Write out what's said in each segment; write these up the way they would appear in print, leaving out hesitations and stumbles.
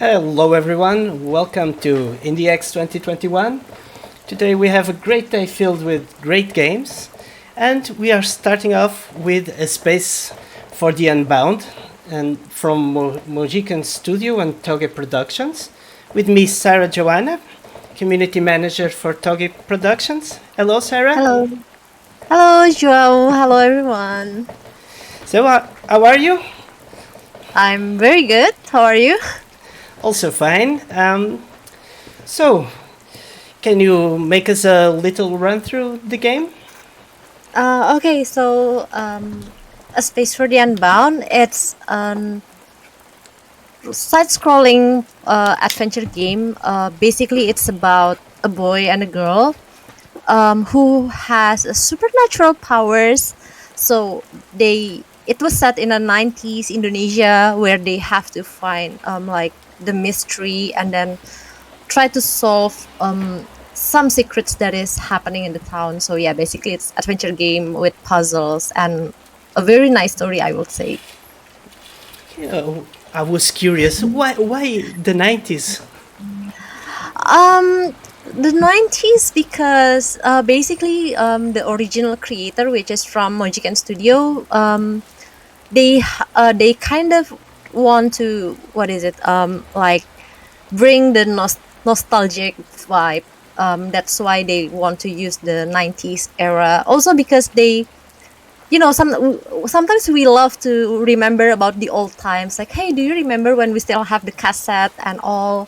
Hello everyone, welcome to IndieX 2021. Today we have a great day filled with great games, and we are starting off with a space for the Unbound, and from Mojican Studio and Toge Productions, with me Sarah Joanna, Community Manager for Toge Productions. Hello Sarah. Hello. Hello, Joao. Hello, everyone. So how are you? I'm very good. How are you? Also fine. So, can you make us a little run through the game? Okay, so A Space for the Unbound, it's a side-scrolling adventure game. Basically, it's about a boy and a girl who has supernatural powers. So it was set in the 90s Indonesia, where they have to find like the mystery and then try to solve some secrets that is happening in the town. So yeah, basically it's adventure game with puzzles and a very nice story, I would say. I was curious, why the 90s? Um, the 90s because basically the original creator, which is from Mojican Studio, they kind of want to like bring the nostalgic vibe. That's why they want to use the 90s era. Also because they, sometimes we love to remember about the old times. Like, hey, do you remember when we still have the cassette and all?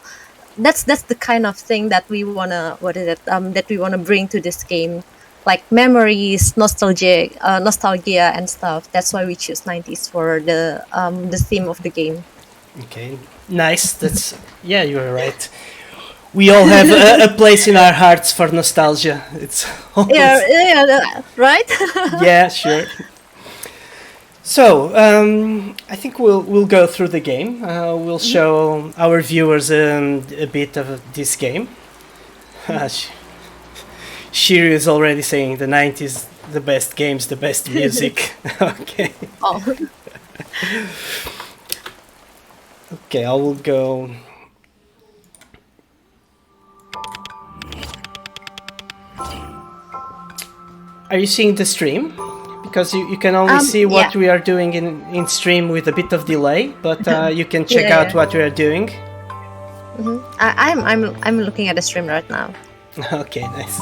That's the kind of thing that we wanna that we wanna bring to this game, like memories, nostalgia and stuff. That's why we choose 90s for the theme of the game. Okay, nice. Yeah, you're right. We all have a place in our hearts for nostalgia. It's always, Right. yeah, sure. So, I think we'll go through the game. We'll show our viewers a bit of this game. Shiri is already saying the 90s, the best games, the best music. Okay. Oh. Okay, I will go. Are you seeing the stream? Because you can only see what Yeah. we are doing in stream with a bit of delay, but you can check Yeah, out yeah. what we are doing. I'm looking at the stream right now. Okay, nice.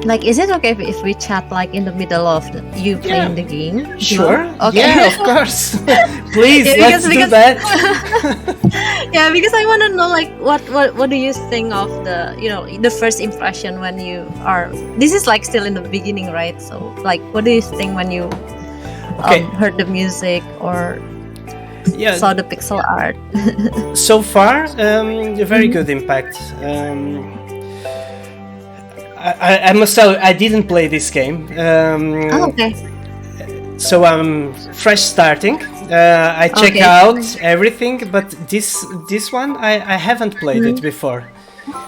Like, is it okay if we chat like in the middle of you playing the game? Sure. Okay. Yeah, of course. Please, Yeah, let's do that. Yeah, because I want to know like what do you think of the first impression when you are. This is like still in the beginning, right? So like, what do you think when you Okay. heard the music or Yeah. saw the pixel art? So far, a very good impact. I must tell you, I didn't play this game. Okay. So I'm fresh starting. I check Okay. out everything, but this one I haven't played it before.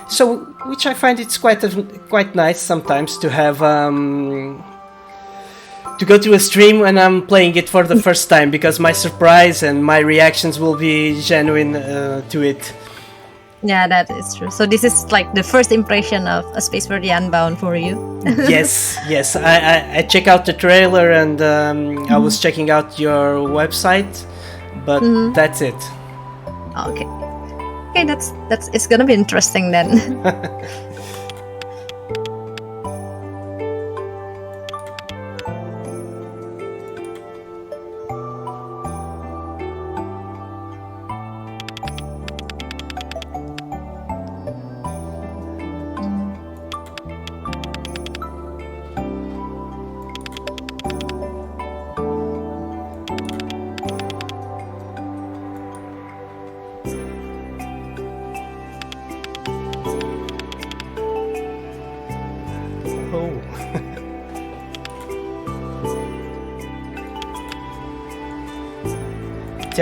So which I find it's quite nice sometimes to have to go to a stream when I'm playing it for the first time, because my surprise and my reactions will be genuine to it. Yeah, that is true. So this is like the first impression of A Space for the Unbound for you. Yes. I check out the trailer and I was checking out your website, but that's it. Okay. Okay, that's it's gonna be interesting then.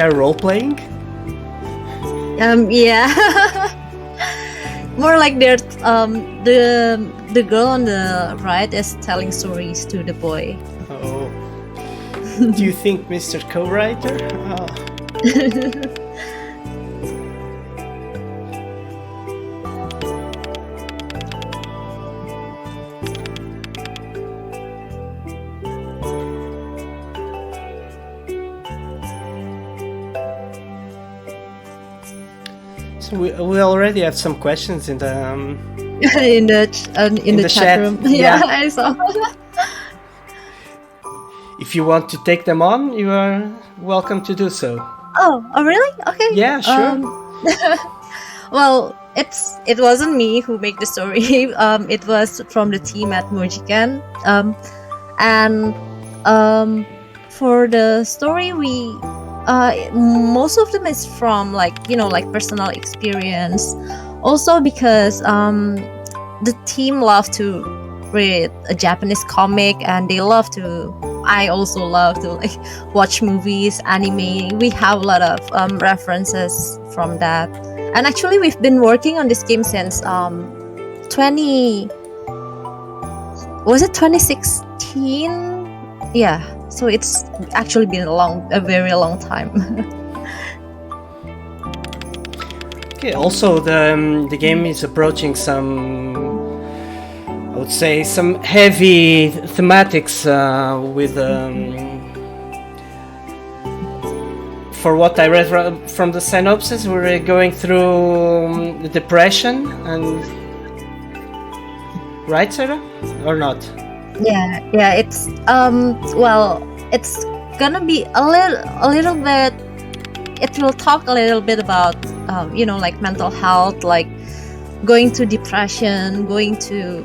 They're role playing. Yeah. More like they're the girl on the right is telling stories to the boy. Oh. Do you think Mr. Co-writer? Oh. So we already have some questions in the in the chat room. Yeah. I saw. If you want to take them on, you are welcome to do so. Oh, really? Okay. Yeah, sure. Well, it wasn't me who made the story. It was from the team at Mojikan. And for the story, we most of them is from like personal experience. Also because the team love to read a Japanese comic, and they love to. I also love to like watch movies, anime. We have a lot of references from that. And actually, we've been working on this game since 2016? Yeah. So it's actually been a very long time. Okay. Also, the game is approaching some, I would say, some heavy thematics with. For what I read from the synopsis, we're going through depression and. Right, Sarah? Or not? Yeah. It's well, it's gonna be a little bit. It will talk a little bit about like mental health, like going to depression, going to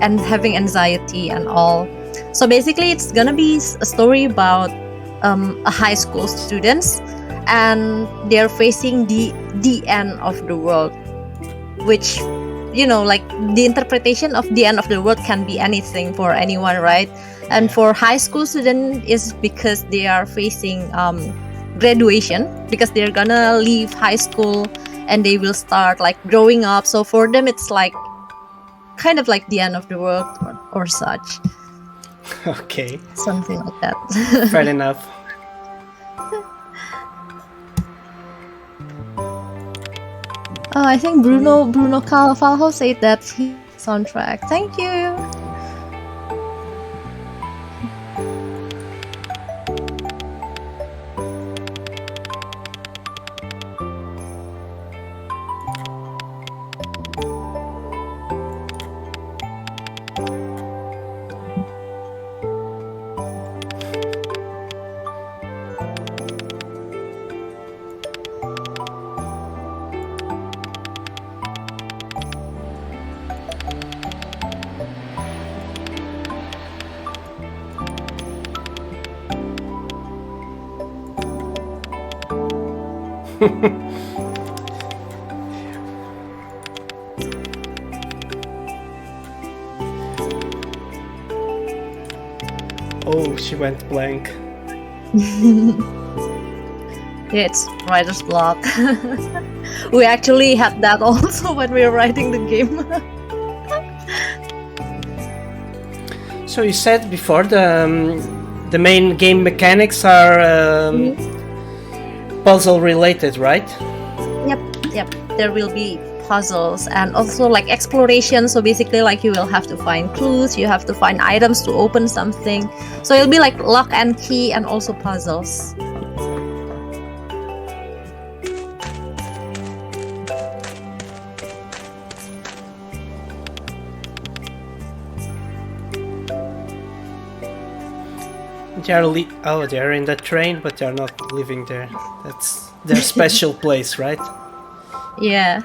and having anxiety and all. So basically, it's gonna be a story about a high school students, and they're facing the end of the world, which like the interpretation of the end of the world can be anything for anyone, right? And for high school student is because they are facing graduation, because they're gonna leave high school and they will start like growing up. So for them it's like kind of like the end of the world or such. Okay. Something like that. Fair enough. I think Bruno Calvalho said that he soundtrack. Thank you. Oh, she went blank. Yeah, it's writer's block. We actually had that also when we were writing the game. So you said before the main game mechanics are puzzle related, right? Yep. There will be puzzles and also like exploration. So basically, like you will have to find clues, you have to find items to open something. So it'll be like lock and key and also puzzles. They're in the train, but they're not living there. That's their special place, right? Yeah.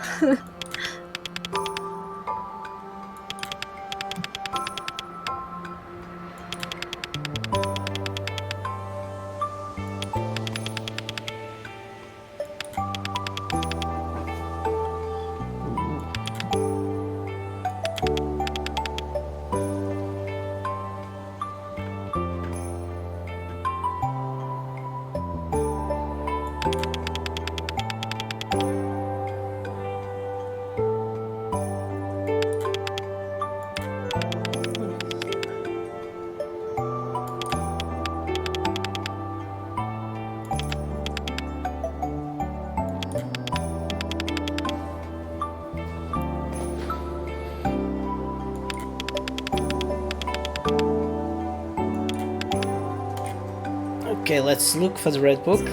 Okay, let's look for the red book.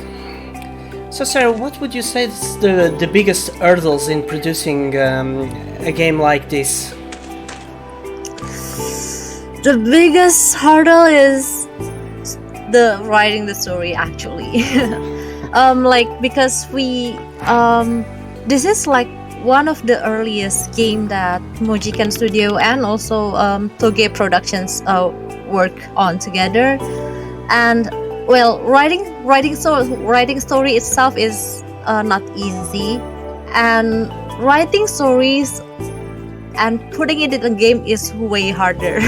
So, Sarah, what would you say is the biggest hurdles in producing a game like this? The biggest hurdle is the writing the story, actually. Because this is like one of the earliest game that Mojikan Studio and also Toge Productions work on together. And well, writing story itself is not easy, and writing stories and putting it in a game is way harder.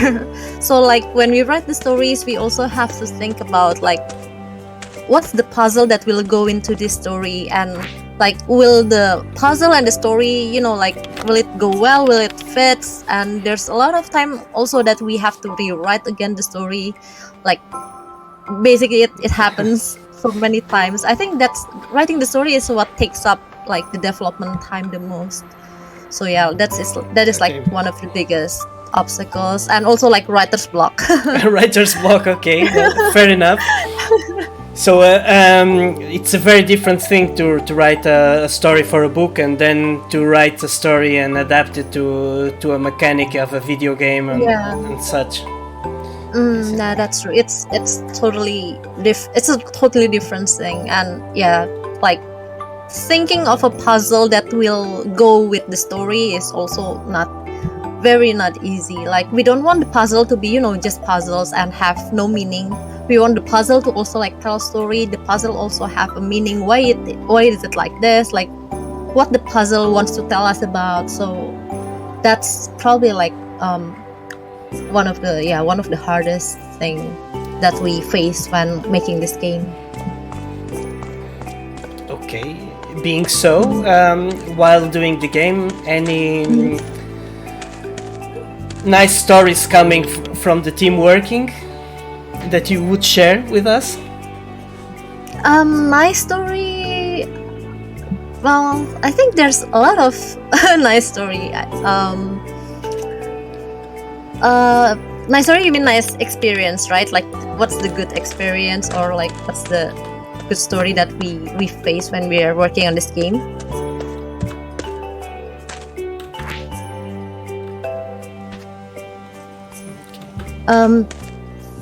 So like when we write the stories, we also have to think about like what's the puzzle that will go into this story, and like will the puzzle and the story, like will it go well, will it fit? And there's a lot of time also that we have to rewrite again the story. Like basically it happens so many times. I think that's writing the story is what takes up like the development time the most. So yeah, that is like one of the biggest obstacles, and also like writer's block. Writer's block, okay, well, fair enough. So it's a very different thing to write a story for a book and then to write a story and adapt it to a mechanic of a video game and such. No, that's true. It's totally it's a totally different thing, and yeah, like thinking of a puzzle that will go with the story is also not easy. Like we don't want the puzzle to be just puzzles and have no meaning. We want the puzzle to also like tell a story. The puzzle also have a meaning. Why is it like this? Like what the puzzle wants to tell us about. So that's probably like one of the hardest thing that we face when making this game. Okay, being so, while doing the game, any nice stories coming from the team working that you would share with us? My story, well, I think there's a lot of nice story. Nice story, you mean nice experience, right? Like what's the good experience, or like what's the good story that we face when we are working on this game?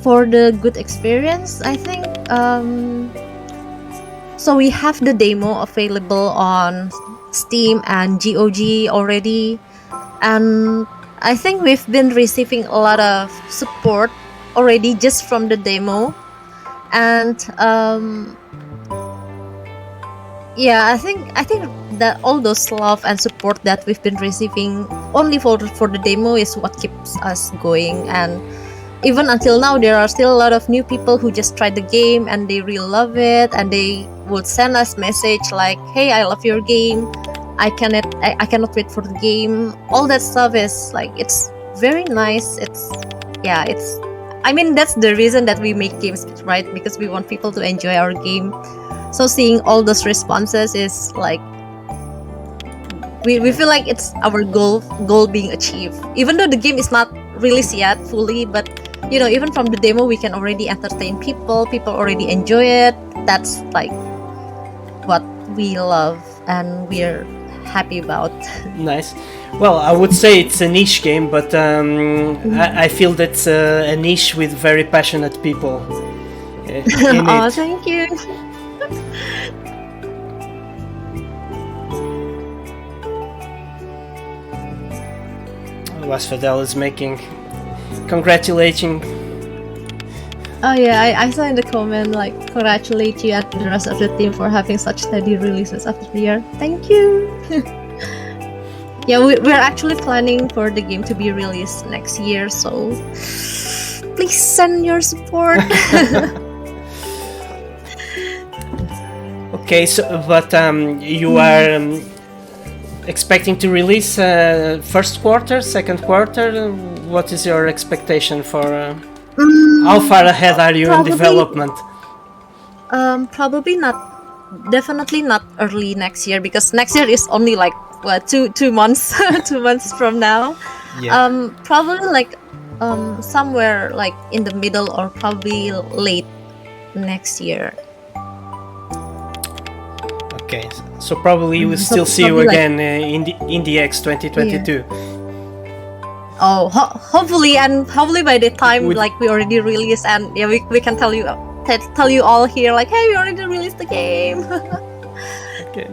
For the good experience, I think so we have the demo available on Steam and GOG already, and I think we've been receiving a lot of support already just from the demo. And I think that all those love and support that we've been receiving only for the demo is what keeps us going. And even until now, there are still a lot of new people who just tried the game and they really love it, and they would send us message like, "Hey, I love your game. I cannot wait for the game." All that stuff is like, it's very nice. I mean, that's the reason that we make games, right? Because we want people to enjoy our game. So seeing all those responses is like, we feel like it's our goal being achieved. Even though the game is not released yet fully, but even from the demo we can already entertain people already enjoy it. That's like what we love and we're happy about. Nice. Well, I would say it's a niche game, but I feel that's a niche with very passionate people in Oh, it. thank you. Wasfadel is making congratulating. Oh yeah, I saw in the comment like, congratulate you and the rest of the team for having such steady releases after the year. Thank you. Yeah, we're actually planning for the game to be released next year, so please send your support. Okay, so but you are expecting to release first quarter, second quarter. What is your expectation for? How far ahead are you in development? Probably not. Definitely not early next year, because next year is only like two months 2 months from now. Yeah. Probably like somewhere like in the middle or probably late next year. Okay, so probably we'll So still see you probably, like, again in the X 2022. oh, hopefully, and hopefully by the time With like we already released, and yeah, we can tell you all here like, hey, we already released the game. okay.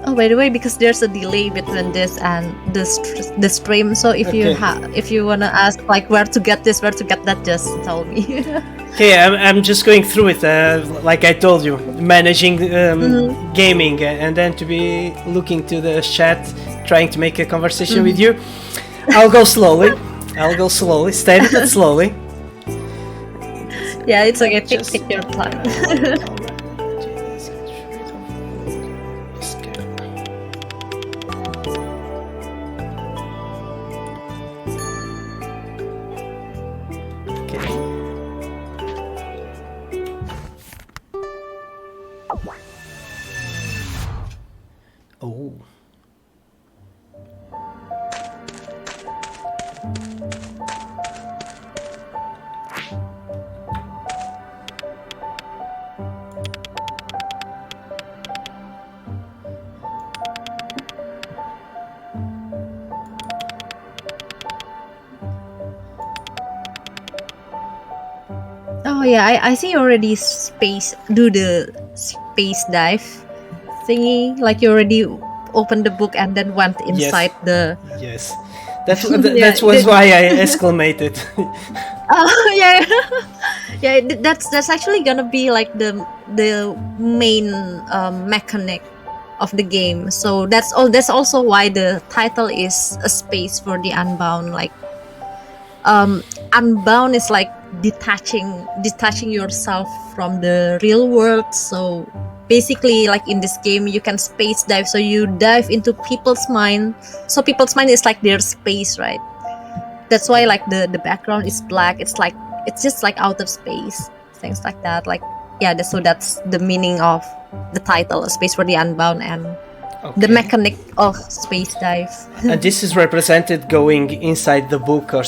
Oh, by the way, because there's a delay between this and the stream, so if Okay. if you wanna ask like where to get this, where to get that, just tell me. Okay, I'm just going through it, like I told you, managing gaming, and then to be looking to the chat, trying to make a conversation with you. I'll go slowly. Steady but slowly. Yeah, it's okay. Take your time. Oh. Oh yeah, I see you already do the space dive thingy. Like you already opened the book and then went inside the. Yes. That Yeah, was why I exclamated. Oh yeah, yeah. That's actually gonna be like the main mechanic of the game. So that's also why the title is a space for the Unbound. Like Unbound is like detaching yourself from the real world. So basically, like in this game, you can space dive. So you dive into people's mind. So people's mind is like their space, right? That's why like the background is black. It's just like outer space, things like that. Like yeah, that's the meaning of the title, A Space for the Unbound, and the mechanic of space dive. And this is represented going inside the book or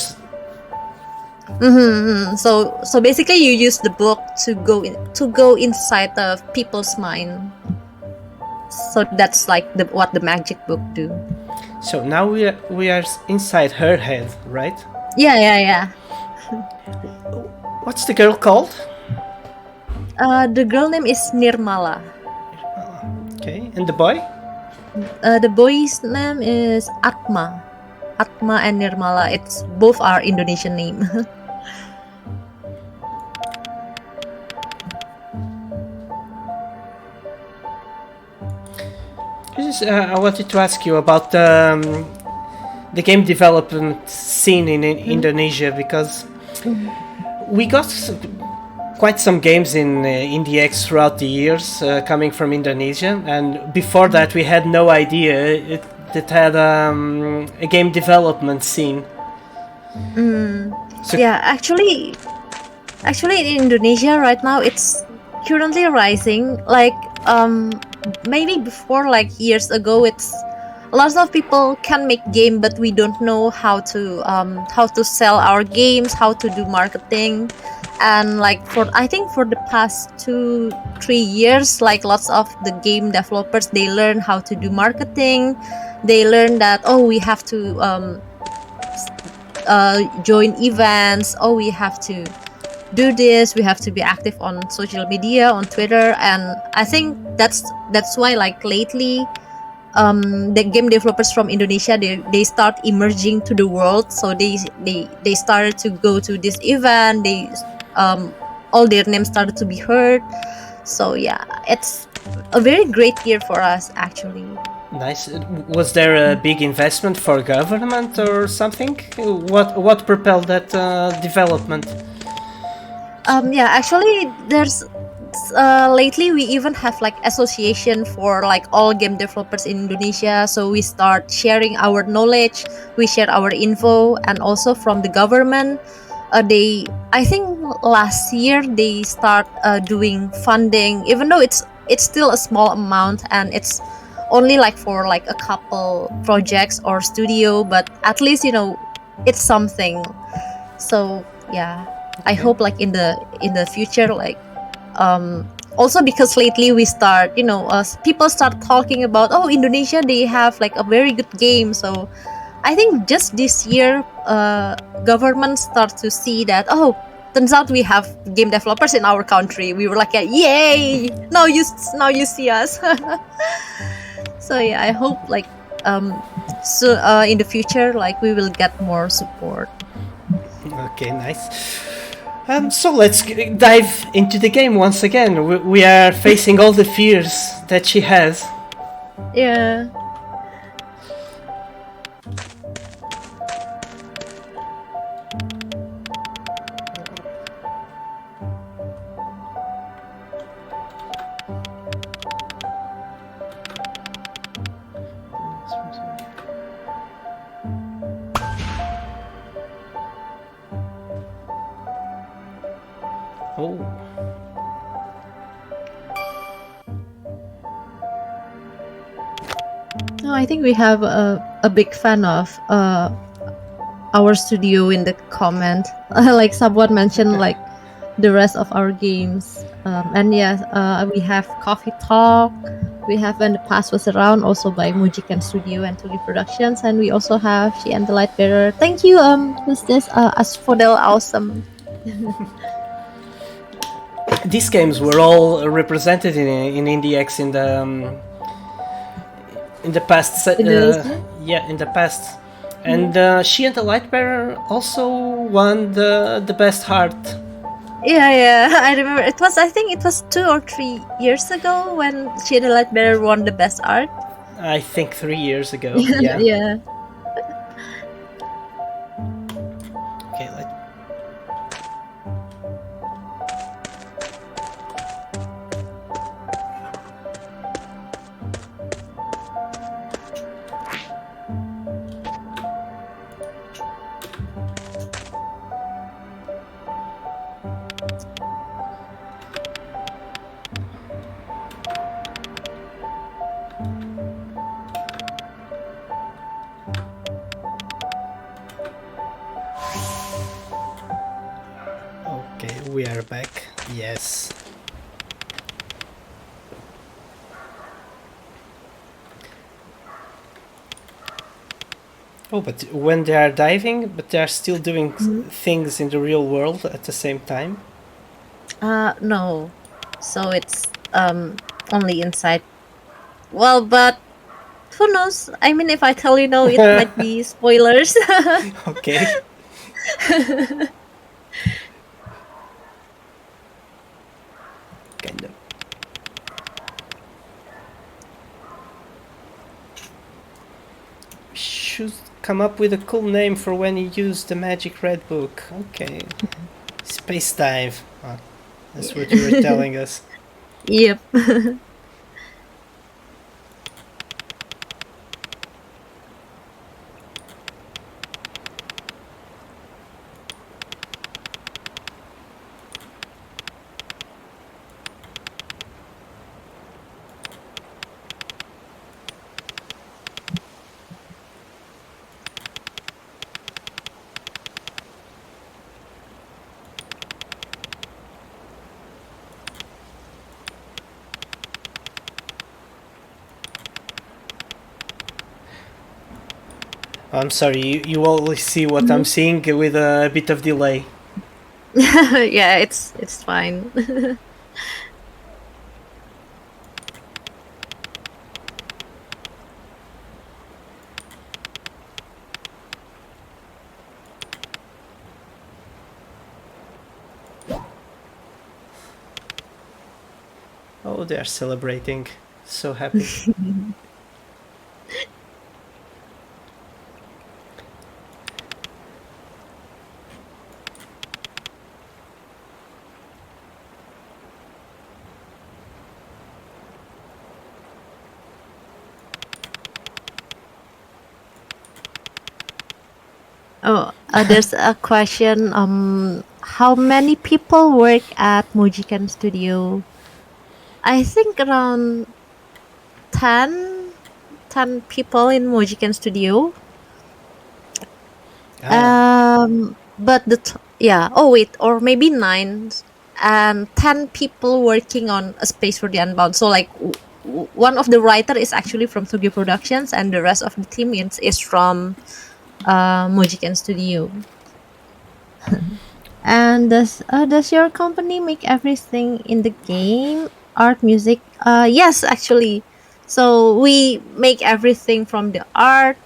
So basically, you use the book to go inside of people's mind. So that's like what the magic book do. So now we are inside her head, right? Yeah. What's the girl called? The girl name is Nirmala. Okay, and the boy? The boy's name is Atma. Atma and Nirmala. It's both are Indonesian name. I wanted to ask you about the game development scene in Indonesia, because we got quite some games in IndieX throughout the years coming from Indonesia, and before that we had no idea it had a game development scene. So Yeah, actually in Indonesia right now it's currently rising. Like maybe before, like years ago, it's lots of people can make game, but we don't know how to sell our games, how to do marketing. And like I think for the past 2-3 years, like lots of the game developers, they learn how to do marketing. They learn that we have to join events. We have to do this. We have to be active on social media, on Twitter. And I think that's why like lately the game developers from Indonesia, they start emerging to the world. So they started to go to this event. They all their names started to be heard. So yeah, it's a very great year for us actually. nice. Was there a big investment for government or something? What propelled that development? Yeah, actually there's it's lately we even have like association for like all game developers in Indonesia. So we start sharing our knowledge, we share our info, and also from the government. They, I think last year they start doing funding, even though it's still a small amount and it's only like for like a couple projects or studio, but at least it's something. So yeah, I Okay. hope like in the future, like also because lately we start people start talking about, oh, Indonesia, they have like a very good game. So I think just this year government start to see that, oh, turns out we have game developers in our country. We were like, yay, now you see us. So yeah, I hope like so in the future, like we will get more support. Okay, nice. So let's dive into the game once again. We are facing all the fears that she has. Yeah. Oh, No, I think we have a big fan of our studio in the comment. Like someone mentioned, like the rest of our games. And yes, we have Coffee Talk. We have When the Past Was Around, also by Mujikan Studio and Tuli Productions. And we also have She and the Light Bearer. Thank you. Who's this? Asphodel Awesome. these games were all represented in IndieX in the past. Indonesia. Yeah, in the past, Mhm. and she and the Lightbearer also won the best art. Yeah, yeah. I remember it was. I think it was 2 or 3 years ago when She and the Light Bearer won the best art. I think 3 years ago. Yeah. Yeah. Okay. Okay, we are back. Yes. Oh, but when they are diving, but they are still doing Mhm. things in the real world at the same time. No. So it's only inside. Well, but who knows? I mean, if I tell you no, it might be spoilers. Okay. Kind of. Should come up with a cool name for when you use the magic red book. Okay. Space dive. Oh, that's what you were telling us. Yep. I'm sorry, you always see what I'm Mhm. seeing with a bit of delay. Yeah, it's fine. Oh, they are celebrating. So happy. There's a question. How many people work at Mojican Studio? I think around 10, 10 people in Mojican Studio. Ah, But yeah. Oh wait, or maybe 9 and 10 people working on a space for the Unbound. So like one of the writer is actually from Studio Productions, and the rest of the team is from Mojican Studio. And does your company make everything in the game? Art, music? Yes, actually. So we make everything from the art,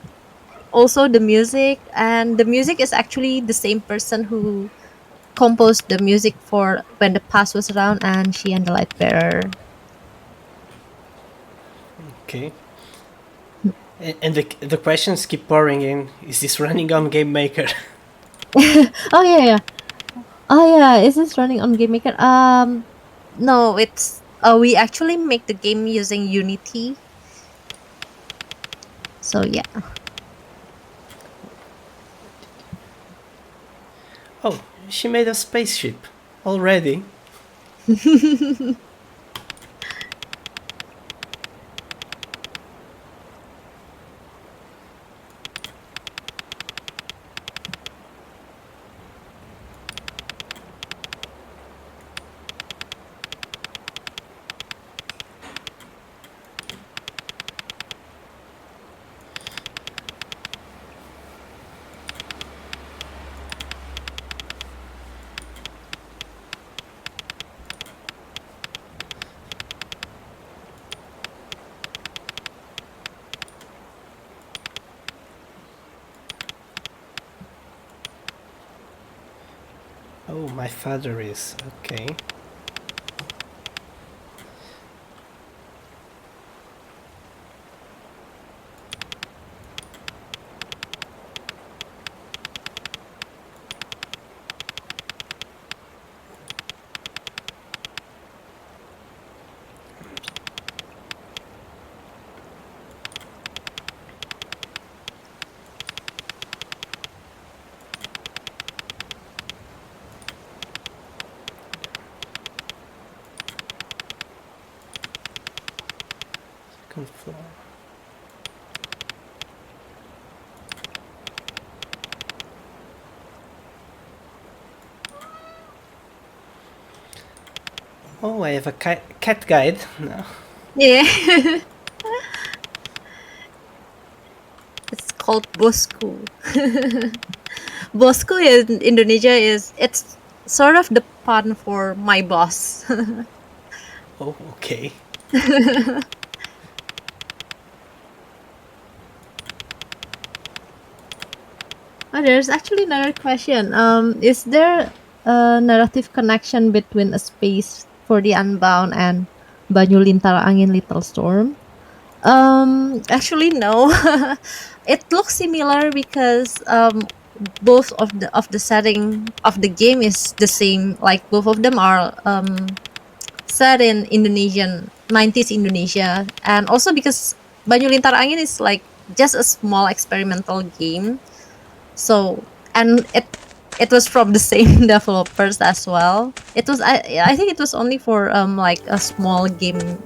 also the music, and the music is actually the same person who composed the music for When the Past Was Around and She and the Light Bearer. okay. And the questions keep pouring in. Is this running on Game Maker? Oh yeah, yeah. Oh yeah, is this running on Game Maker? No, it's we actually make the game using Unity. So yeah. Oh, she made a spaceship already. Oh, my father is. Okay. Second floor. Oh, I have a cat guide now. Yeah. It's called Bosku. Bosku in Indonesia is it's sort of the pun for my boss. Oh, okay. Oh, there's actually another question. Is there a narrative connection between A Space for the Unbound and Banyu Lintara Angin Little Storm? Actually, no. It looks similar because both of the setting of the game is the same. Like both of them are set in Indonesian 90s Indonesia, and also because Banyu Lintara Angin is like just a small experimental game. So and it was from the same developers as well. It was I think it was only for like a small game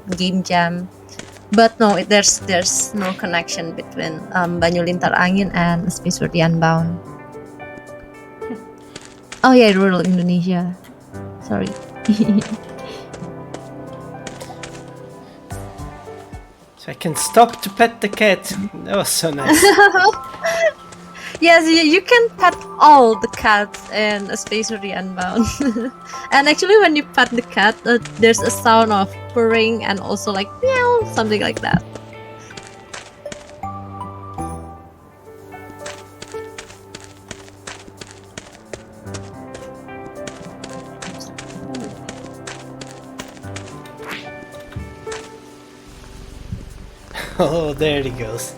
jam. But no, there's no connection between Banyu Lintar Angin and Space for the Unbound. Oh yeah, rural Indonesia. Sorry. So I can stop to pet the cat. That was so nice. Yes, you can pet all the cats in A Space for the Unbound. And actually, when you pet the cat, there's a sound of purring and also like meow, something like that. Oh, there he goes.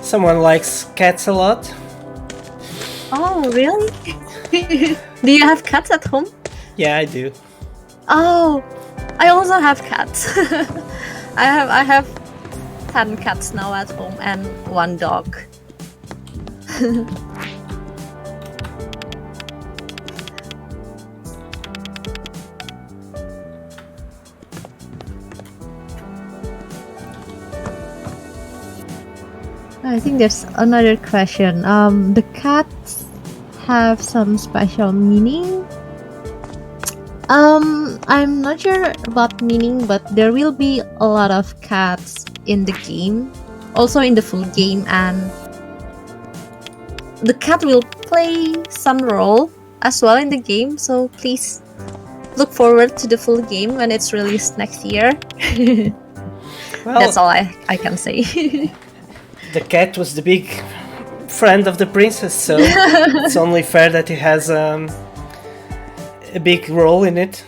Someone likes cats a lot. Oh, really? Do you have cats at home? Yeah, I do. Oh, I also have cats. I have 10 cats now at home and one dog. I think there's another question. The cats have some special meaning. I'm not sure about meaning, but there will be a lot of cats in the game, also in the full game, and the cat will play some role as well in the game. So please look forward to the full game when it's released next year. Well, That's all I can say. the cat was the big friend of the princess, so it's only fair that he has a big role in it.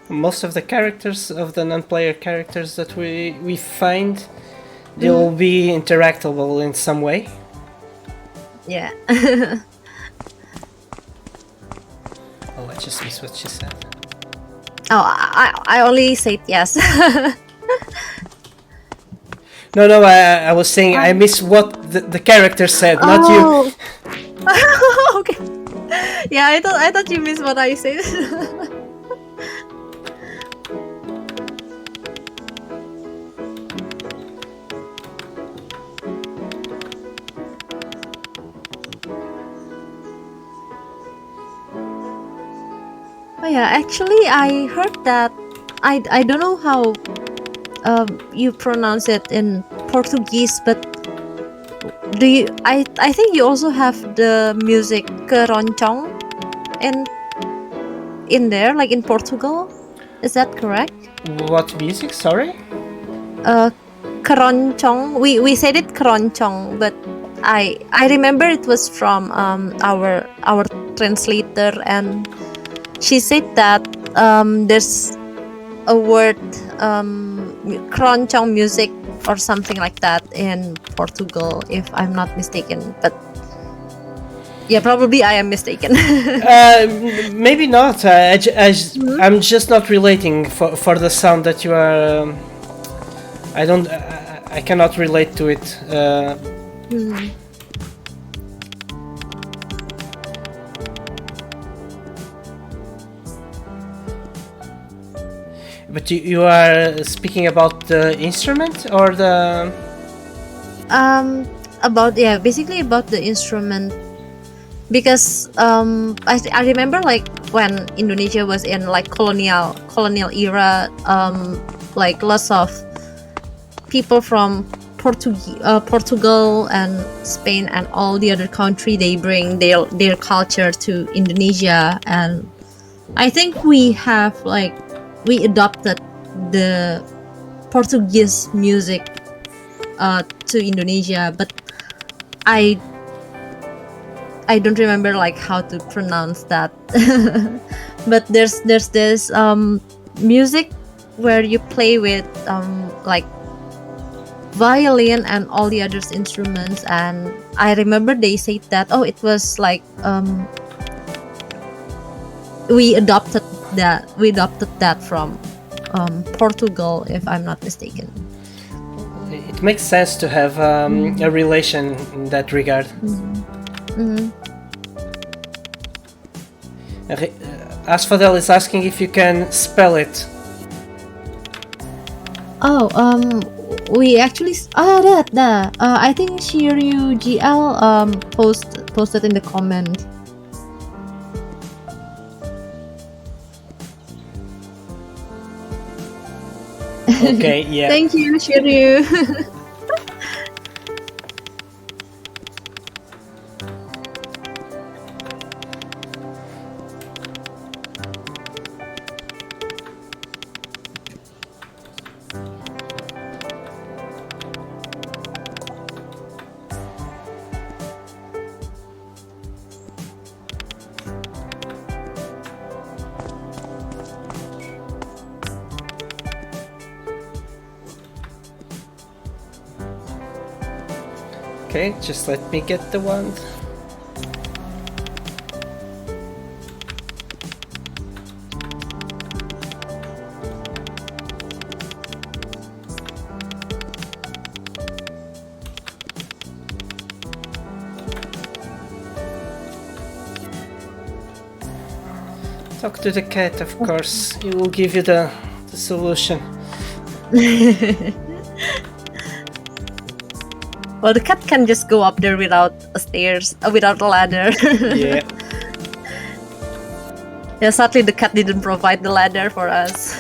Most of the characters, of the non-player characters that we find, they'll be interactable in some way. Yeah. Oh, I just missed what she said. Oh, I only said yes. No, I was saying I missed what the character said, not you. Okay. Yeah, I thought you missed what I said. Oh yeah, actually I heard that I don't know how you pronounce it in Portuguese, but do you I think you also have the music keroncong in there, like in Portugal. Is that correct? What music? Sorry? Keroncong. We said it keroncong, but I remember it was from our translator, and she said that there's a word keroncong music or something like that in Portugal, if I'm not mistaken. But yeah, probably I am mistaken. Maybe not. I'm just not relating for the sound that you are. I cannot relate to it. But you are speaking about the instrument or the. Basically about the instrument, because I remember like when Indonesia was in like colonial era, like lots of people from Portugal and Spain and all the other country, they bring their culture to Indonesia, and I think we adopted the Portuguese music to Indonesia, but I don't remember like how to pronounce that. But there's this music where you play with like violin and all the other instruments, and I remember they said that it was like we adopted that from Portugal, if I'm not mistaken. It makes sense to have a relation in that regard. Asphodel is asking if you can spell it. we actually that I think Shiryu GL posted in the comment. Okay, yeah. Thank you, Shiryu. Okay, just let me get the wand. Talk to the cat, of course. He will give you the solution. Well, the cat can just go up there without a stairs, without a ladder. Yeah. Yeah, sadly the cat didn't provide the ladder for us.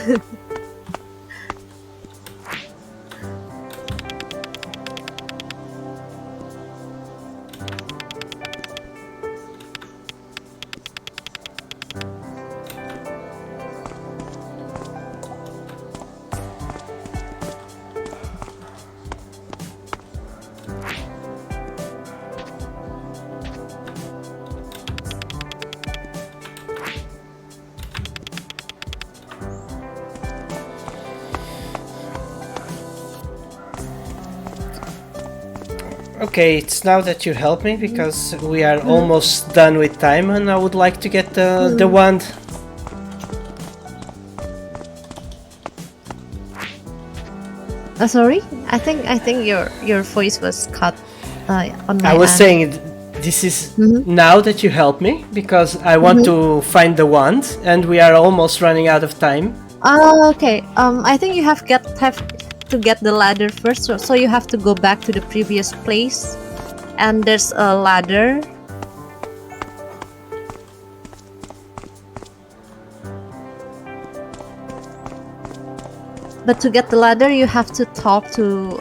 Okay, it's now that you help me because we are almost done with time, and I would like to get the wand. Sorry, I think your voice was cut on my I was end. saying this is now that you help me because I want to find the wand, and we are almost running out of time. Oh, okay. I think you have to get the ladder first, so you have to go back to the previous place, and there's a ladder. But to get the ladder, you have to talk to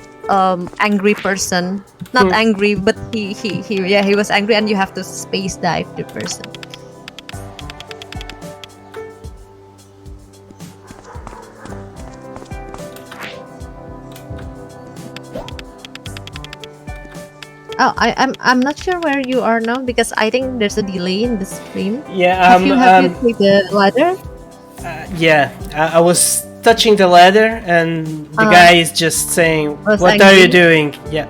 angry person. Not angry, but he was angry, and you have to space dive the person. Oh, I'm not sure where you are now because I think there's a delay in the stream. Yeah, Have you take the ladder? yeah, I was touching the ladder, and the guy is just saying, Was "What are you angry? doing?" Yeah.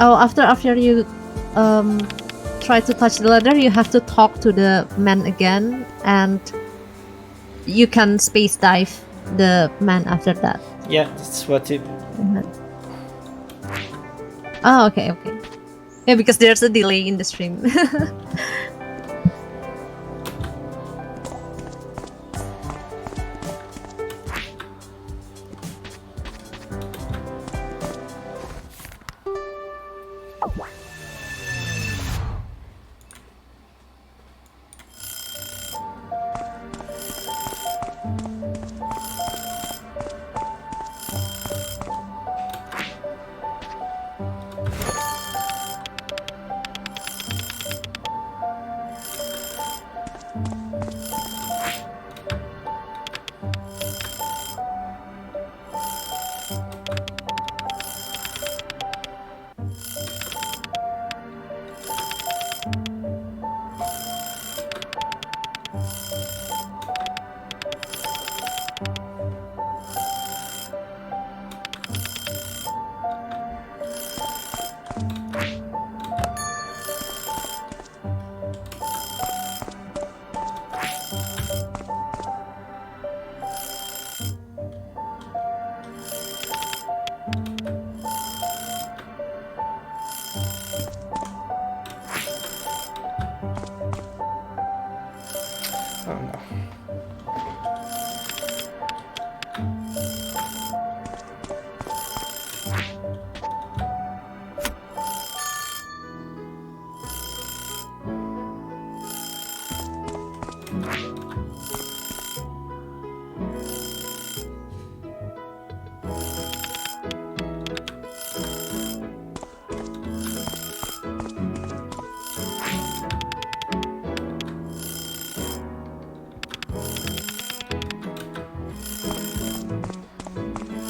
Oh, after you try to touch the ladder, you have to talk to the man again, and you can space dive the man after that. Yeah, that's what it. Oh, okay. Yeah, because there's a delay in the stream.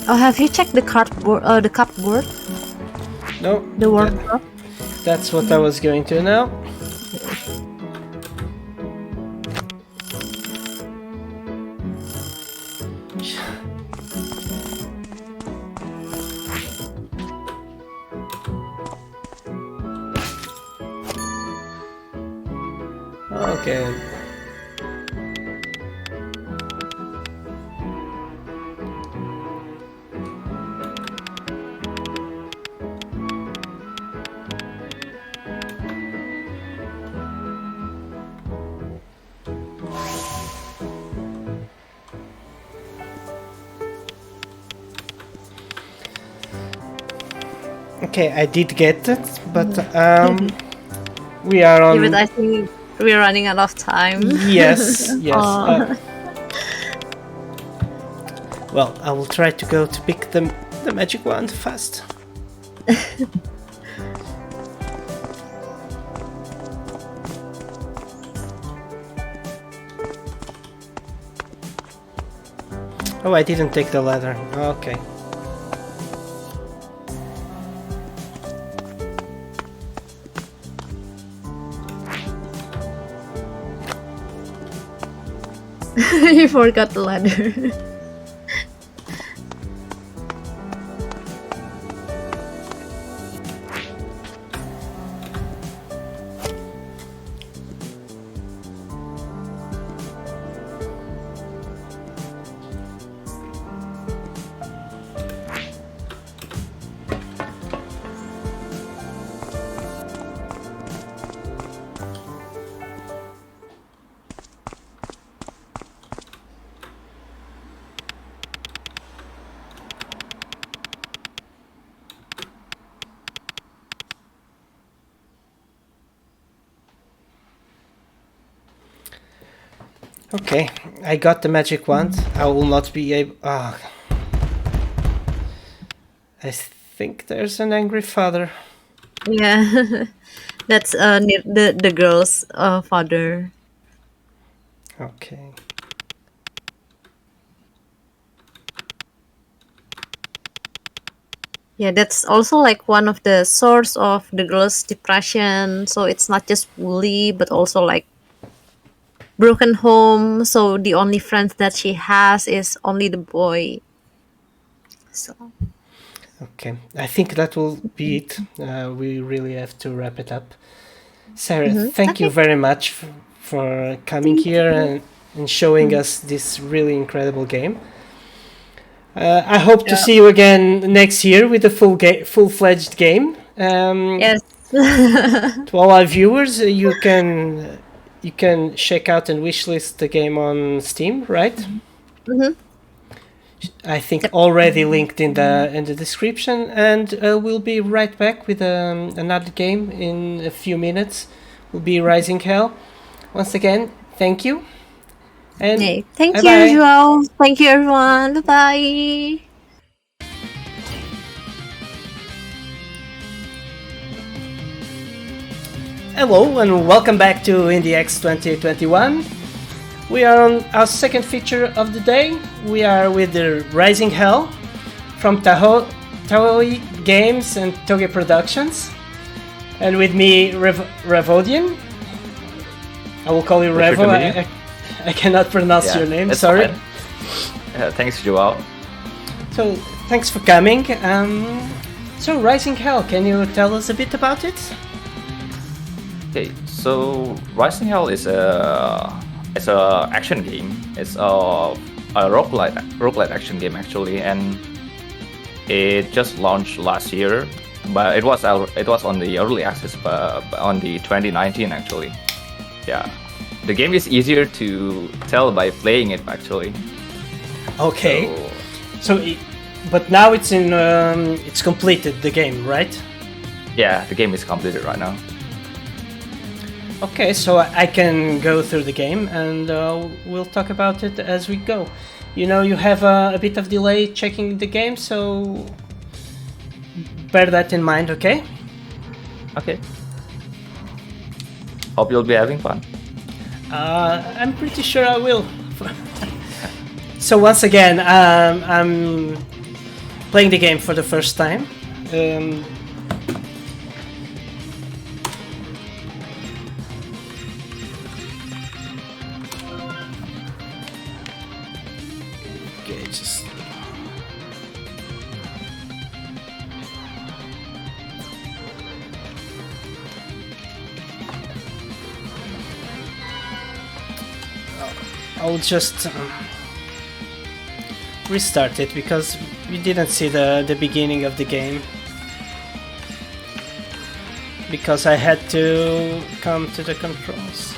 Oh, have you checked the cardboard? The cupboard, No, the wardrobe. that's what I was going to now. Okay. Okay, I did get it, but we are on. Yeah, but I think we're running out of time. Yes, yes. Aw. Well, I will try to go to pick the magic wand fast. Oh, I didn't take the ladder. Okay. You forgot the ladder. Okay, I got the magic wand. I will not be able. Ah, I think there's an angry father. Yeah, that's near the girl's father. Okay. Yeah, that's also like one of the source of the girl's depression. So it's not just bully, but also like broken home. So the only friends that she has is only the boy. So Okay, I think that will be it. We really have to wrap it up. Sarah, thank you okay. very much for coming here and showing us this really incredible game. I hope to Yeah. see you again next year with a full-fledged game. Yes. To all our viewers, you can check out and wishlist the game on Steam, right? Mm-hmm. I think Yep. already linked in the description, and we'll be right back with another game in a few minutes. Will be Rising Hell. Once again, thank you, and Yeah. Thank bye you, bye. Joao. Thank you, everyone. Bye bye. Hello and welcome back to IndieX 2021. We are on our second feature of the day. We are with the Rising Hell from Taoi Games and Toge Productions. And with me, Revodian. I will call you Revo. I cannot pronounce your name, sorry. Thanks, Joao. So, thanks for coming. So, Rising Hell, can you tell us a bit about it? Okay, so Rising Hell is a action game. It's a roguelite action game actually, and it just launched last year. But it was on the early access on the 2019 actually. Yeah. the game is easier to tell by playing it actually. Okay. But now it's in. It's completed the game, right? Yeah, the game is completed right now. Okay, so I can go through the game and we'll talk about it as we go. You know, you have a bit of delay checking the game, so bear that in mind, okay? Okay. Hope you'll be having fun. I'm pretty sure I will. So once again, I'm playing the game for the first time. Okay, just... I'll just restart it because we didn't see the beginning of the game. Because I had to come to the controls.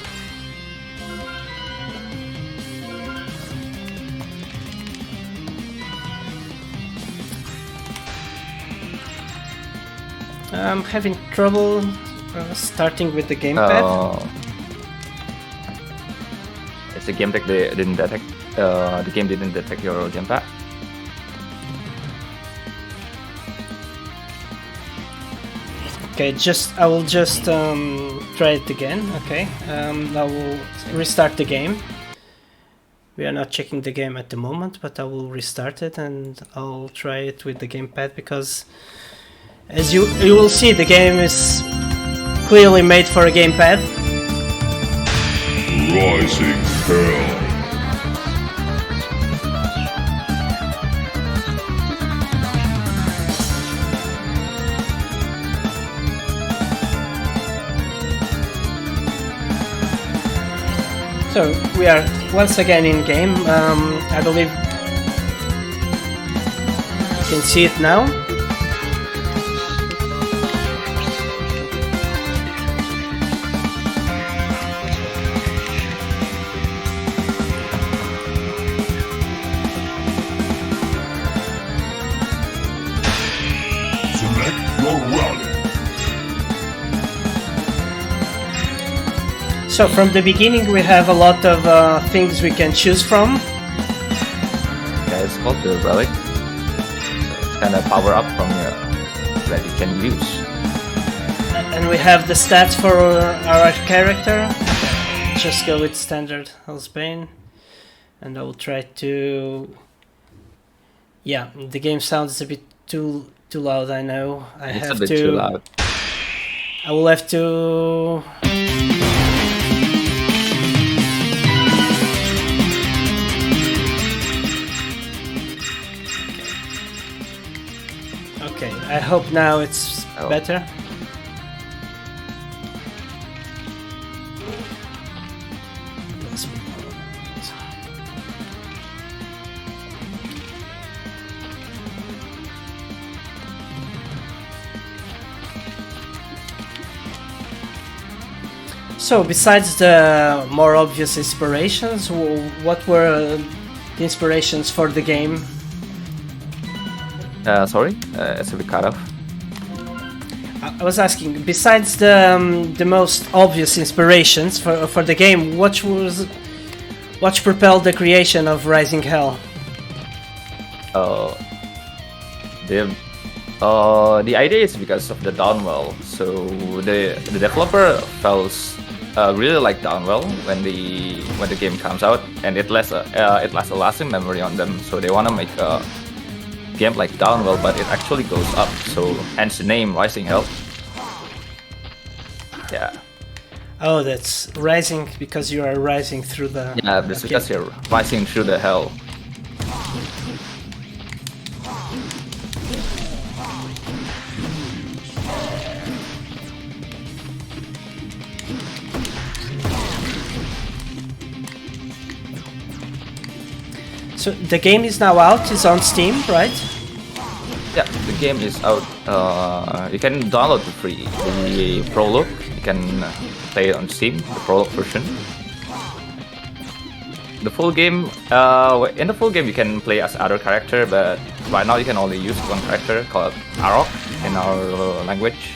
I'm having trouble starting with the gamepad. It's the game that they didn't detect. The game didn't detect your gamepad. Okay, I will just try it again. Okay, I will restart the game. We are not checking the game at the moment, but I will restart it and I'll try it with the gamepad because, as you will see, the game is clearly made for a gamepad. Rising Hell. So we are once again in game. I believe you can see it now. Select your rally. So from the beginning we have a lot of things we can choose from. Yeah, it's called the relic. So it's kind of power up from your that you can use. And we have the stats for our character. Just go with standard Hellsbane. And I will try to... Yeah, the game sounds a bit too loud, I know. It's a bit too loud. I will have to... Okay, I hope now it's better. So, besides the more obvious inspirations, what were the inspirations for the game? Sorry, it's a bit cut off. I was asking, besides the most obvious inspirations for the game, what propelled the creation of Rising Hell? The idea is because of the Downwell. So the developer felt really like Downwell when the game comes out, and it left a lasting memory on them. So they want to make a game like Downwell, but it actually goes up. So hence the name Rising Hell. Yeah. Oh, that's rising because you are rising through the... Yeah, that's because you're rising through the hell. So the game is now out, it's on Steam, right? Yeah, the game is out. You can download the prologue. You can play it on Steam, the prologue version. the full game, in the full game you can play as other character, but right now you can only use one character called Arok in our language.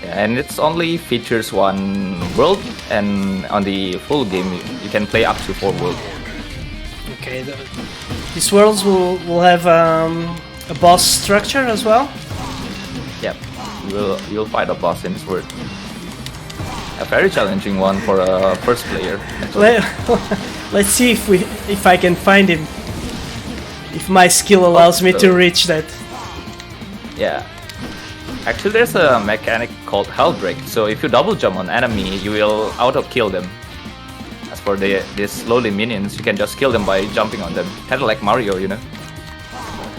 And it's only features one world, and on the full game you can play up to 4 worlds. Okay, these worlds will have a boss structure as well? Yep, you'll fight a boss in this world. A very challenging one for a first player. Let's see if I can find him. If my skill allows me to reach that. Yeah. Actually, there's a mechanic called Hell Break. So if you double jump on enemy, you will auto kill them. As for these lowly minions, you can just kill them by jumping on them, kind of like Mario, you know.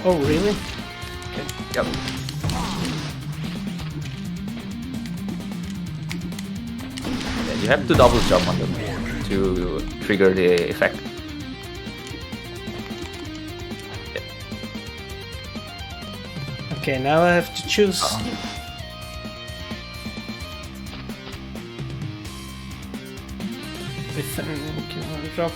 Oh, really? Okay. Yep. Yeah, you have to double jump on them to trigger the effect. Okay, now I have to choose. With drop.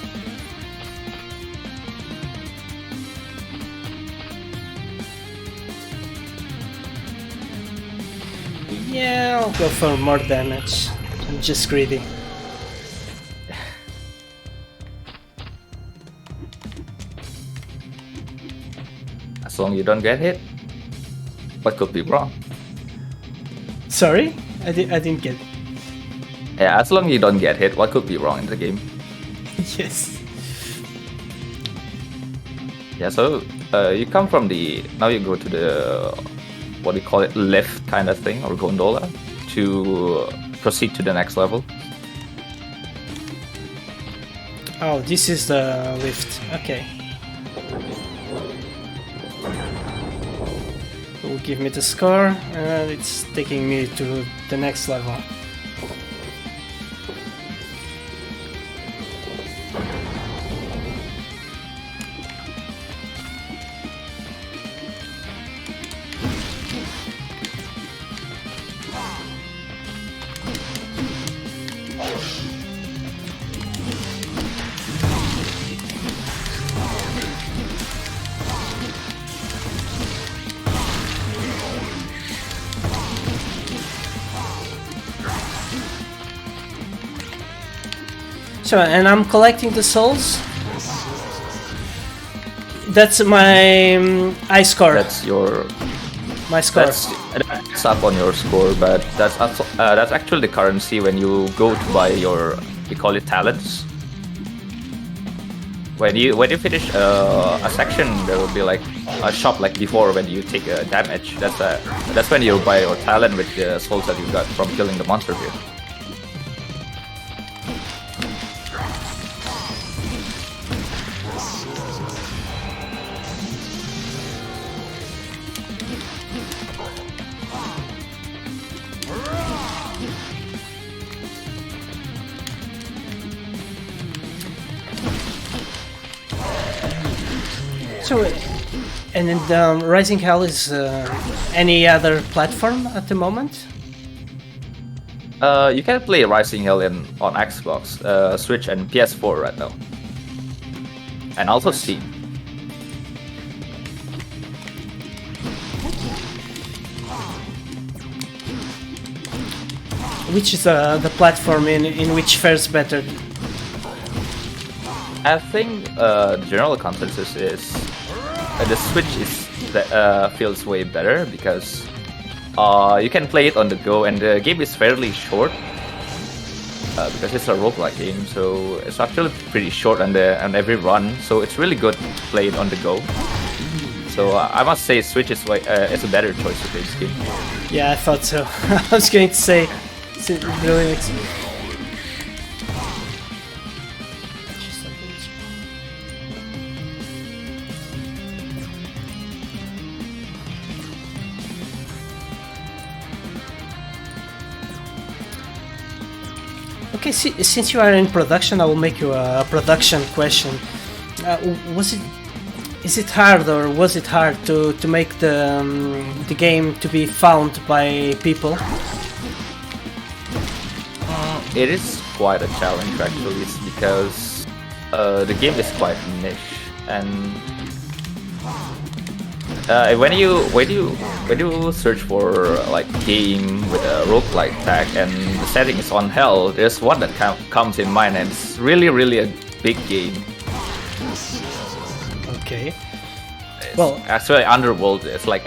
Yeah, I'll go for more damage. I'm just greedy. As long as you don't get hit, what could be wrong? Sorry? I didn't get it. Yeah, as long as you don't get hit, what could be wrong in the game? Yes. Yeah, so you come from now you go to the, what do you call it, lift kind of thing, or gondola, to proceed to the next level. Oh, this is the lift. Okay. It will give me the score, and it's taking me to the next level. So, and I'm collecting the souls. That's my I score. That's your My score. That's up on your score, but that's actually the currency when you go to buy your, we call it talents. When you finish a section, there will be like a shop like before when you take damage. That's when you buy your talent with the souls that you got from killing the monster here. So, and then Rising Hell is any other platform at the moment? You can play Rising Hell on Xbox, Switch, and PS4 right now, and also Steam. Which is the platform in which fares better? I think the general consensus is the Switch feels way better because you can play it on the go, and the game is fairly short because it's a roguelike game, so it's actually pretty short on every run, so it's really good to play it on the go. So I must say Switch is a better choice to play this game. Yeah, I thought so. I was going to say, it really makes. Okay, since you are in production, I will make you a production question. Is it hard, or was it hard to make the game to be found by people? It is quite a challenge actually. It's because the game is quite niche, and when you search for like game with a roguelike tag and the setting is on hell, there's one that comes in mind, and it's really a big game. Okay. It's Well, actually Underworld. It's like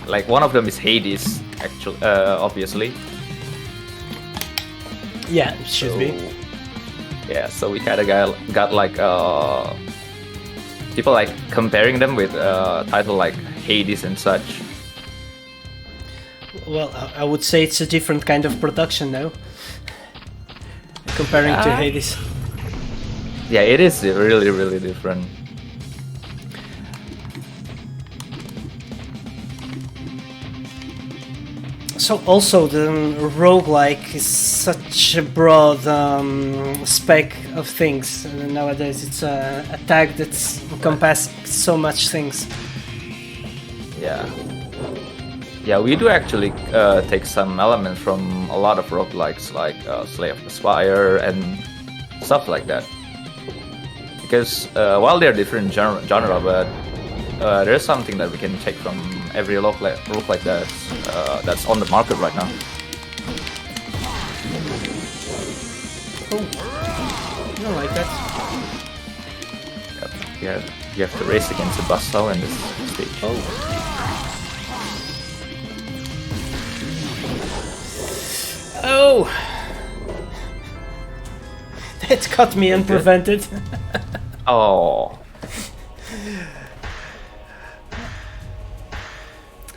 like one of them is Hades, actually, obviously. yeah, it should be. Yeah, so we kind of got like people like comparing them with title like Hades and such. Well, I would say it's a different kind of production now, comparing to Hades. Yeah, it is really different. So also the roguelike is such a broad spec of things. Nowadays it's a tag that's encompasses so much things. Yeah, we do actually take some elements from a lot of roguelikes like Slay of the Spire and stuff like that. Because while they're different genre, but there's something that we can take from every roguelike that's on the market right now. Oh, I don't like that. Yep. You have to race against the buzzsaw in this stage. Oh. Oh! That caught me unprevented. Oh.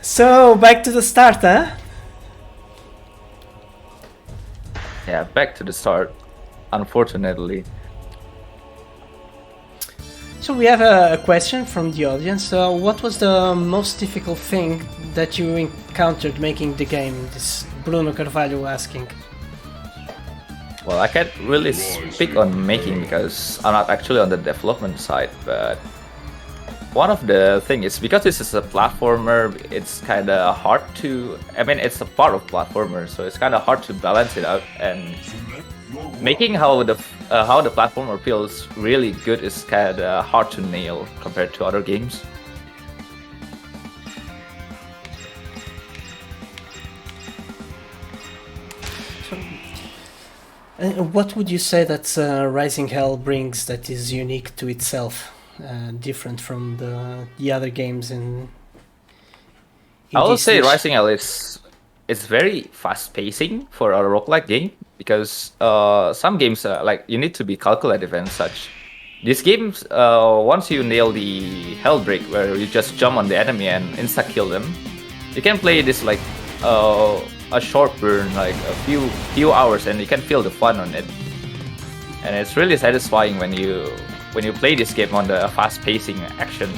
So, back to the start, huh? Yeah, back to the start, unfortunately. So we have a question from the audience. What was the most difficult thing that you encountered making the game? This Bruno Carvalho asking. Well, I can't really speak on making because I'm not actually on the development side, but one of the things is because this is a platformer, it's kind of hard to... I mean, it's a part of platformer, so it's kind of hard to balance it out, and making how the platformer feels really good is kind of hard to nail compared to other games. What would you say that Rising Hell brings that is unique to itself, different from the other games in I will say niche? Rising Hell is very fast pacing for a roguelike game, because some games like you need to be calculative and such. These games, once you nail the hell break where you just jump on the enemy and insta kill them, you can play this like a short burn, like a few hours, and you can feel the fun on it. And it's really satisfying when you play this game on the fast pacing action.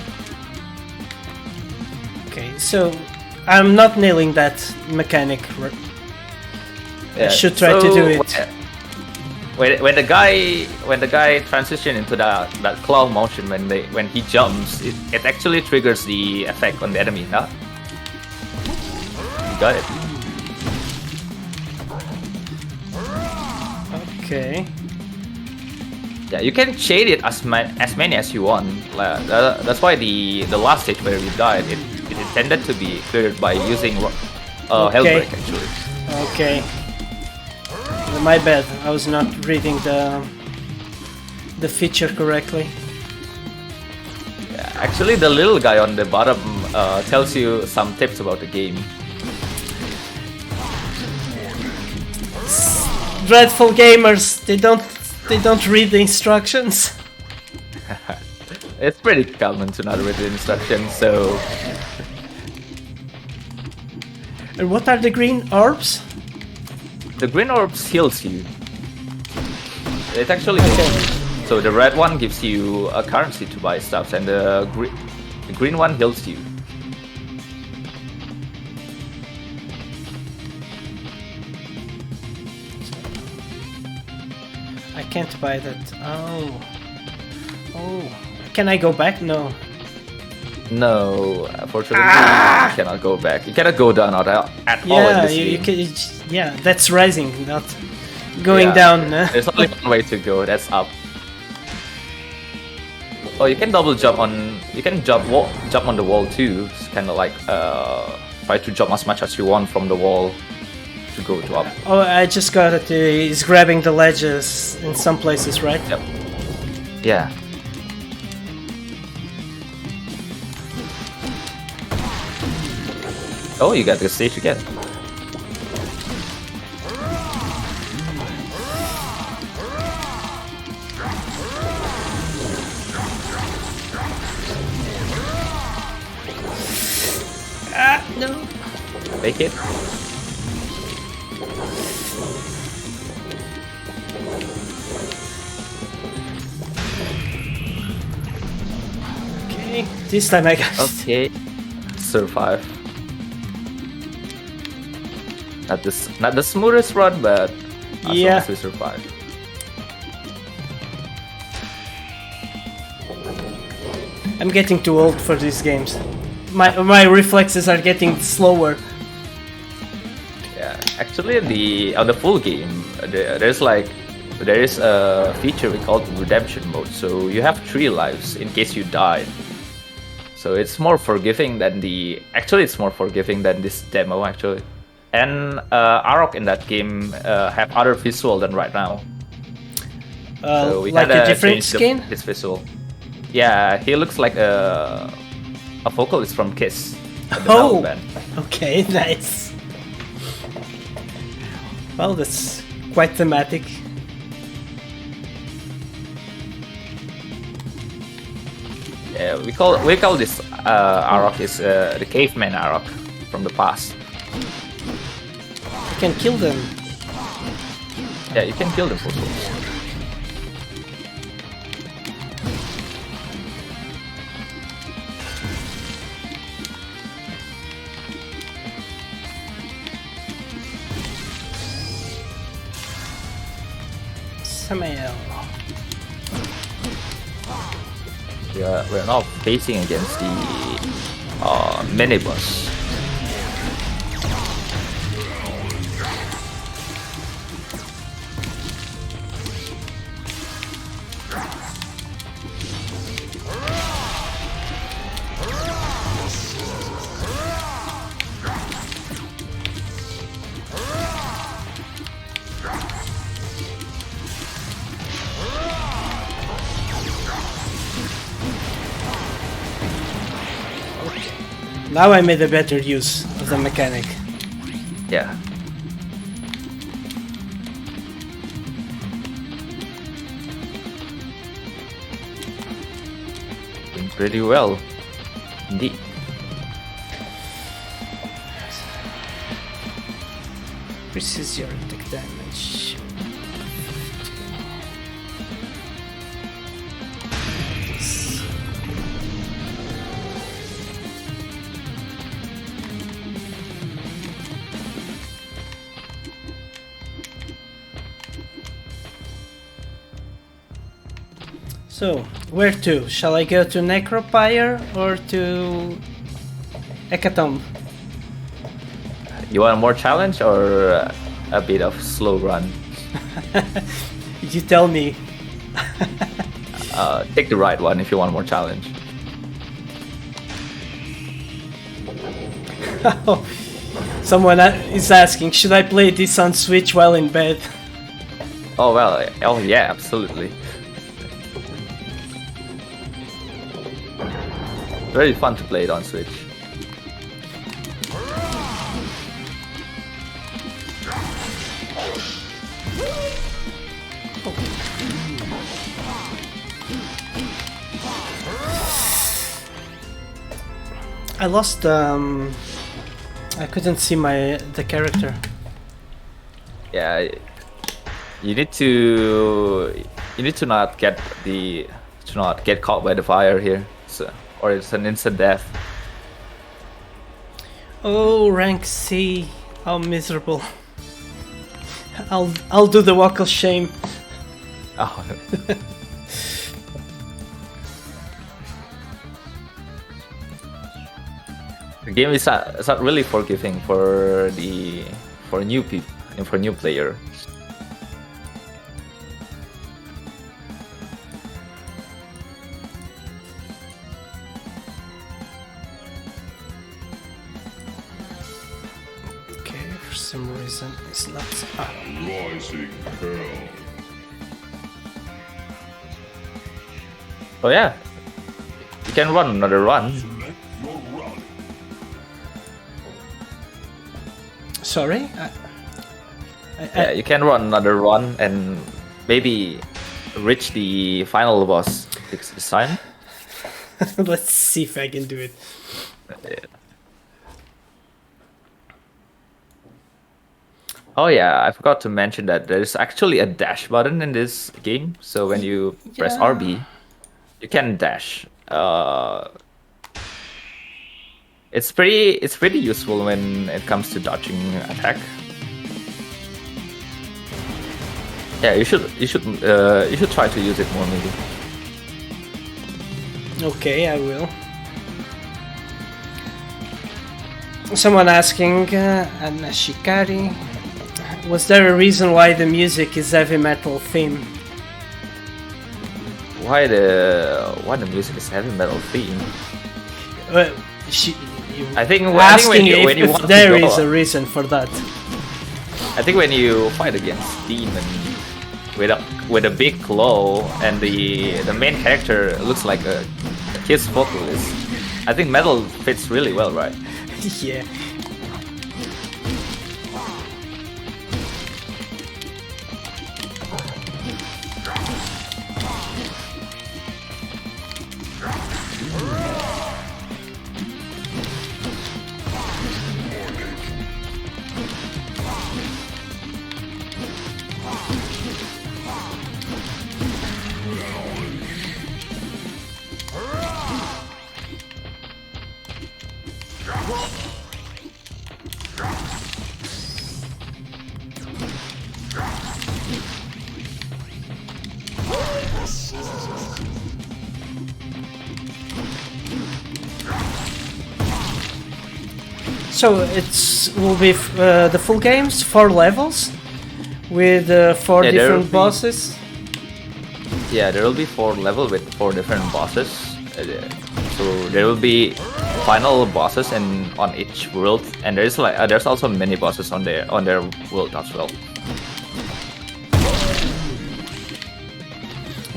Okay, so I'm not nailing that mechanic. I should try to do it. When the guy transitions into that claw motion when he jumps, it actually triggers the effect on the enemy. Huh? You got it. Okay. Yeah, you can shade it as many as you want. That's why the last stage where we died, it intended to be cleared by using Hellbreak actually. Okay. My bad. I was not reading the feature correctly. Yeah, actually, the little guy on the bottom tells you some tips about the game. Dreadful gamers. They don't read the instructions. It's pretty common to not read the instructions, so... And what are the green orbs? The green orbs heals you. It actually heals you. So the red one gives you a currency to buy stuff, and the green one heals you. I can't buy that. Oh. Can I go back? No. No, unfortunately, you cannot go back. You cannot go down at all in this game. Yeah, that's Rising, going Yeah. down. There's only one way to go. That's up. Oh, you can double jump on. You can jump on the wall too. It's kind of like try to jump as much as you want from the wall to go to up. Oh, I just got it. He's grabbing the ledges in some places, right? Yep. Yeah. Oh, you got the stage again. Ah, no. Make it. Okay, this time I got it. Okay. Survive. Not the smoothest run, but as long Yeah. as we survive. I'm getting too old for these games. My reflexes are getting slower. Yeah, actually, on the full game, there is a feature we call redemption mode. So you have 3 lives in case you died. So it's more forgiving than it's more forgiving than this demo actually. And Arok in that game have other visual than right now. So we Like a kinda different changed skin? his visual. Yeah, he looks like a vocalist from Kiss. The Oh, metal band. okay, nice. Well, that's quite thematic. Yeah, we call this Arok is the caveman Arok from the past. You can kill them. Yeah, you can kill them for souls. Samael. We're now facing against the minibus. Now I made a better use of the mechanic. Yeah. Doing pretty well, indeed. Increases your attack damage. So, where to? Shall I go to Necropyre or to Hecatomb? You want a more challenge or a bit of slow run? You tell me. Take the right one if you want more challenge. Someone is asking, should I play this on Switch while in bed? Oh well, oh yeah, absolutely. Very fun to play it on Switch. I lost I couldn't see the character. Yeah, you need to not get caught by the fire here, so, or it's an instant death. Oh, rank C. How miserable. I'll do the walk of shame. Oh. The game is not really forgiving for new people and for new player. some reason it's not. Rising hell. Oh yeah, you can run another run. Select your rally. Sorry? Yeah, you can run another run and maybe reach the final boss this time. Let's see if I can do it. Oh yeah, I forgot to mention that there's actually a dash button in this game. So when you press Yeah. RB, you can dash. It's pretty useful when it comes to dodging attack. Yeah, you should try to use it more maybe. Okay, I will. Someone asking, Anna Shikari, was there a reason why the music is heavy metal theme? Why the music is heavy metal theme? Well, I think asking when you if want to there go, is a reason for that. I think when you fight against demon with a big claw and the main character looks like a kid's vocalist, I think metal fits really well, right? Yeah. So it's will be the full games, 4 levels, with 4 Yeah, there will different be- bosses. Yeah, there will be 4 levels with 4 different bosses. So there will be final bosses on each world, and there's also many bosses on their world as well.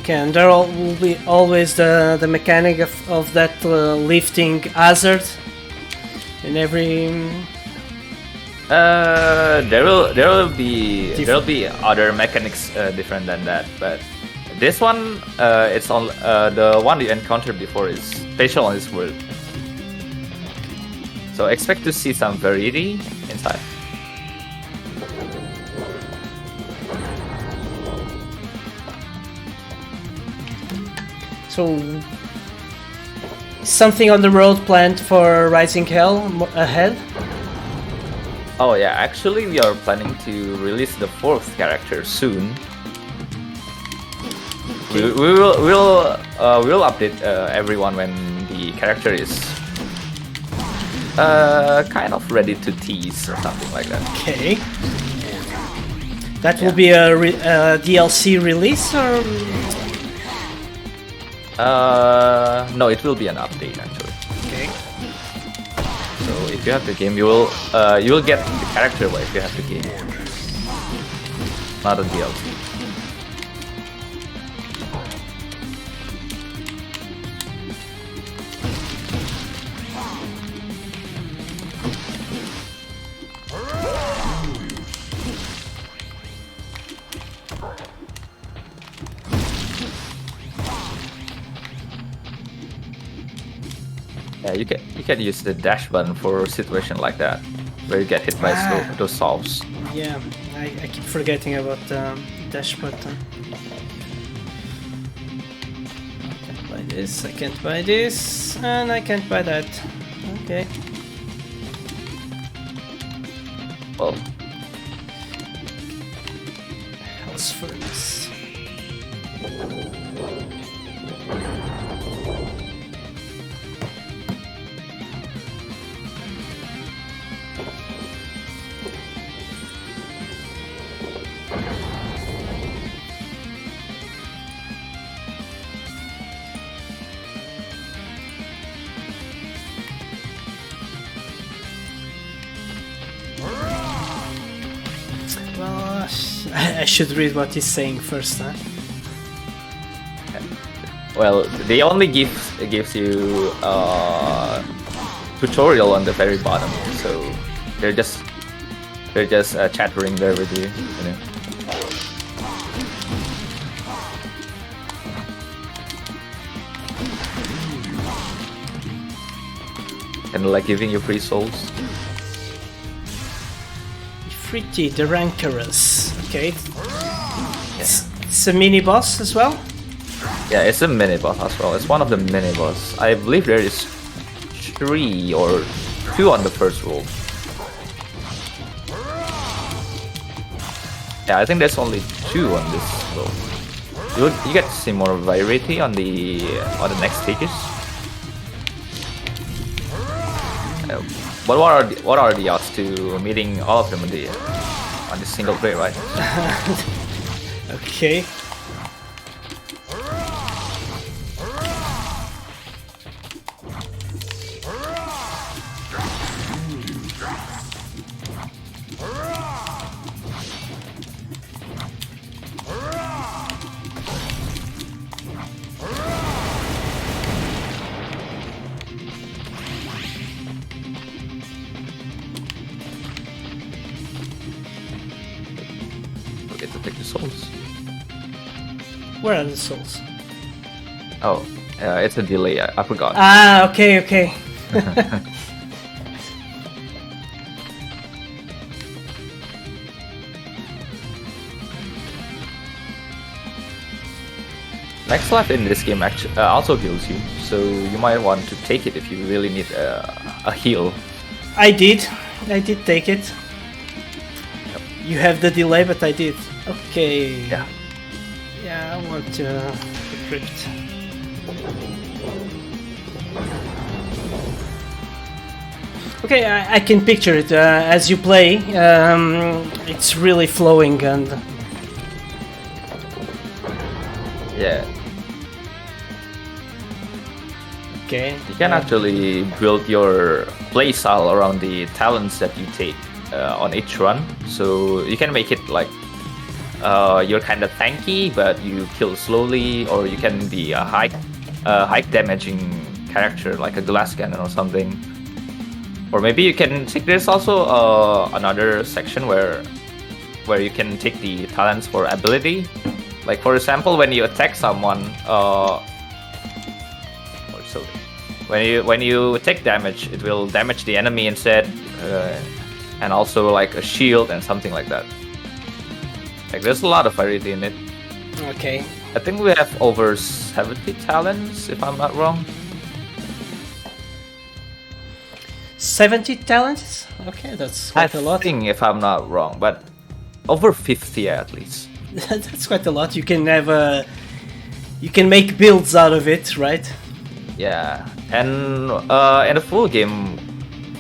Okay, and there will be always the mechanic of that lifting hazard in every. There will be other mechanics different than that, but this one it's on the one you encountered before is special on this world. So expect to see some variety inside. So something on the road planned for Rising Hell ahead. Oh yeah, actually we are planning to release the 4th character soon. We'll update everyone when the character is kind of ready to tease or something like that. Okay. That will be a DLC release or. No, it will be an update actually. Okay. So if you have the game, you will get the character if you have the game, not a DLC. Yeah, you can use the dash button for a situation like that, where you get hit by those salves. Yeah, I keep forgetting about the dash button. I can't buy this, I can't buy this, and I can't buy that. Okay. Well, Hell's Furnace. I should read what he's saying first, huh? Well, they only gives you tutorial on the very bottom, so they're just chattering there with you, you know. And like giving you free souls. Ifriti, the Rancorous. Okay. It's a mini boss as well? Yeah, it's a mini boss as well. It's one of the mini boss. I believe there is 3 or 2 on the first roll. Yeah, I think there's only 2 on this roll. You get to see more variety on the next stages. But what are the odds to meeting all of them on the single play, right? Okay. Forget to take the souls. Where are the souls? Oh, it's a delay. I forgot. Ah, okay. Next life in this game actually also heals you, so you might want to take it if you really need a heal. I did take it. Yep. You have the delay, but I did. Okay. Yeah. Yeah, I want to decrypt. Okay, I can picture it as you play. It's really flowing and Yeah. okay. You can actually build your playstyle around the talents that you take on each run. So you can make it like you're kind of tanky, but you kill slowly, or you can be a high damaging character like a glass cannon or something. Or maybe you can take. There's also another section where you can take the talents for ability. Like for example, when you attack someone, when you take damage, it will damage the enemy instead, and also like a shield and something like that. Like there's a lot of variety in it. Okay. I think we have over 70 talents, if I'm not wrong. 70 talents? Okay, that's quite a lot. I think, if I'm not wrong, but over 50 at least. That's quite a lot. You can have you can make builds out of it, right? Yeah, and in a full game,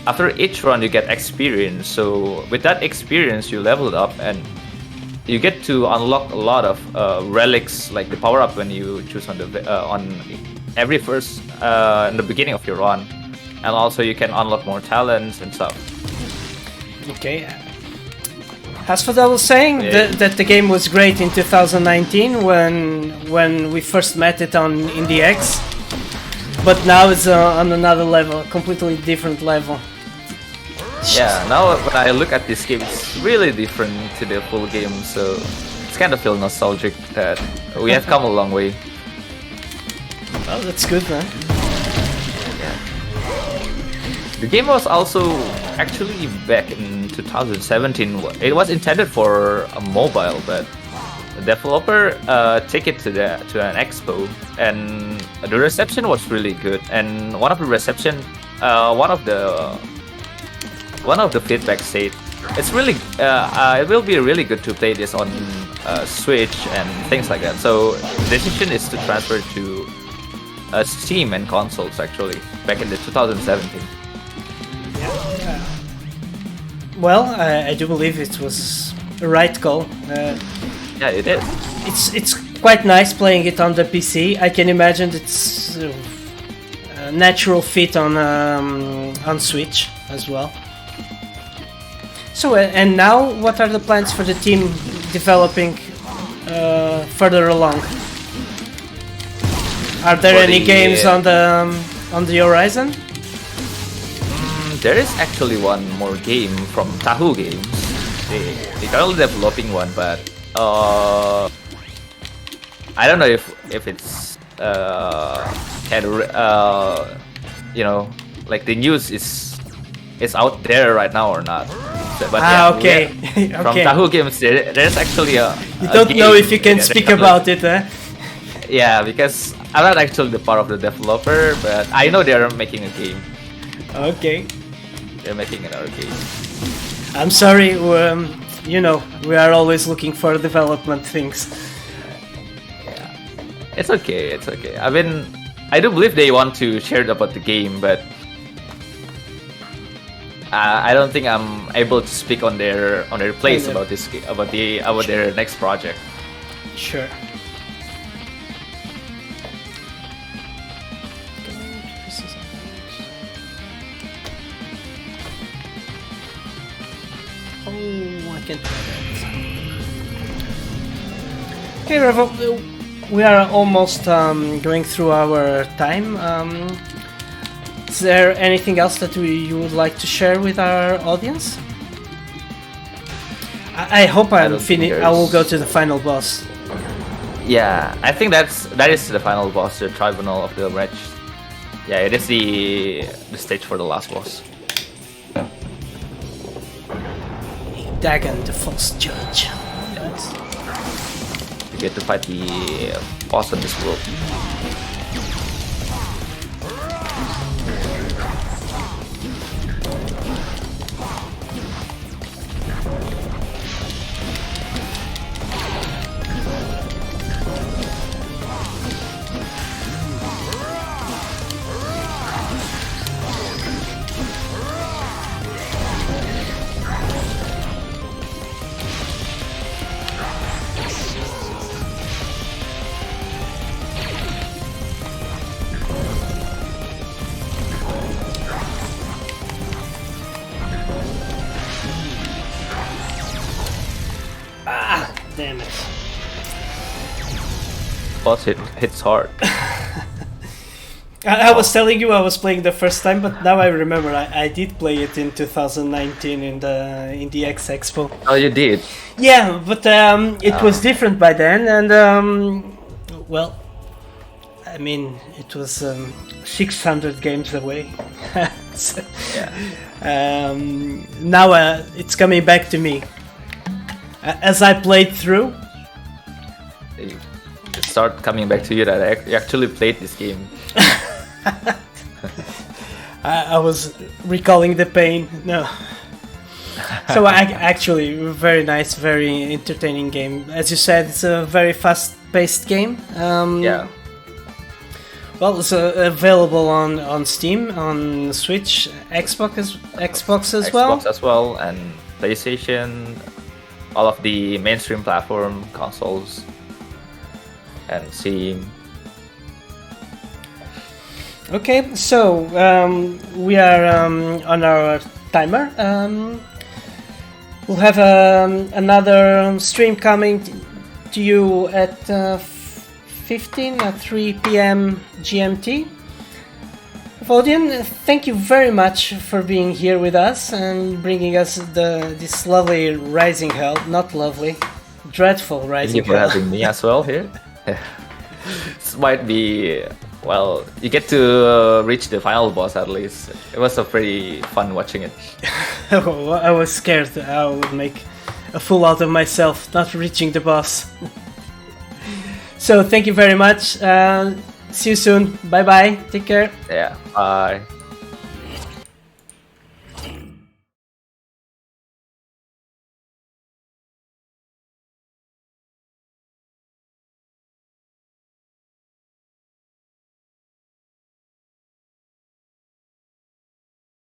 after each run you get experience. So with that experience, you level it up, and you get to unlock a lot of relics, like the power up when you choose on every first in the beginning of your run, and also you can unlock more talents and stuff. Okay. As for that, I was saying that the game was great in 2019 when we first met it on IndieX, but now it's on another level, a completely different level. Yeah, now when I look at this game, it's really different to the full game, so it's kind of feel nostalgic that we have come a long way. Oh, that's good, man. Yeah. The game was also actually back in 2017. It was intended for a mobile, but the developer took it to an expo, and the reception was really good. And one of the feedback said it's really it will be really good to play this on Switch and things like that. So the decision is to transfer to Steam and consoles actually back in the 2017. Well, I do believe it was a right call. Yeah, it is. It's quite nice playing it on the PC. I can imagine it's a natural fit on Switch as well. So, and now, what are the plans for the team developing further along? Are there For any the- games on the horizon? There is actually one more game from Tahu Games. They currently developing one, but I don't know if it's like the news is out there right now or not. But Okay. From Okay. Tahu Games, there's actually a. You a don't know game. if you can Yeah, speak there's about it, eh? Yeah, because I'm not actually the part of the developer, but I know they're making a game. Okay. They're making another game. I'm sorry. We are always looking for development things. It's okay. It's okay. I do believe they want to share about the game, but I don't think I'm able to speak on their place about this about their next project. Sure. Oh, I can try that. Okay, Revo, we are almost going through our time. Is there anything else that you would like to share with our audience? I hope I'm don't think finished. I will go to the final boss. Yeah, I think that is the final boss, the Tribunal of the Wretch. Yeah, it is the stage for the last boss. Dagon, the false judge. You get to fight the boss of this world. Damn it. Boss hits hard. I was telling you I was playing the first time, but now I remember I did play it in 2019 in the X Expo. Oh, you did? Yeah, but it was different by then, and well, I mean, it was 600 games away. So, Yeah. now it's coming back to me. As I played through, It start coming back to you that you actually played this game. I was recalling the pain. No. So actually, very nice, very entertaining game. As you said, it's a very fast-paced game. Yeah. Well, it's available on Steam, on Switch, Xbox as well. Xbox as well, and PlayStation, all of the mainstream platform consoles, and Steam. Okay, so we are on our timer. We'll have another stream coming to you at 3 p.m. GMT. Vodian, thank you very much for being here with us and bringing us this lovely Rising Hell. Not lovely, dreadful Thank Rising you for Hell. having me as well here. This might be, well, you get to reach the final boss at least. It was a pretty fun watching it. I was scared I would make a fool out of myself not reaching the boss. So thank you very much. See you soon. Bye bye. Take care. Yeah, bye.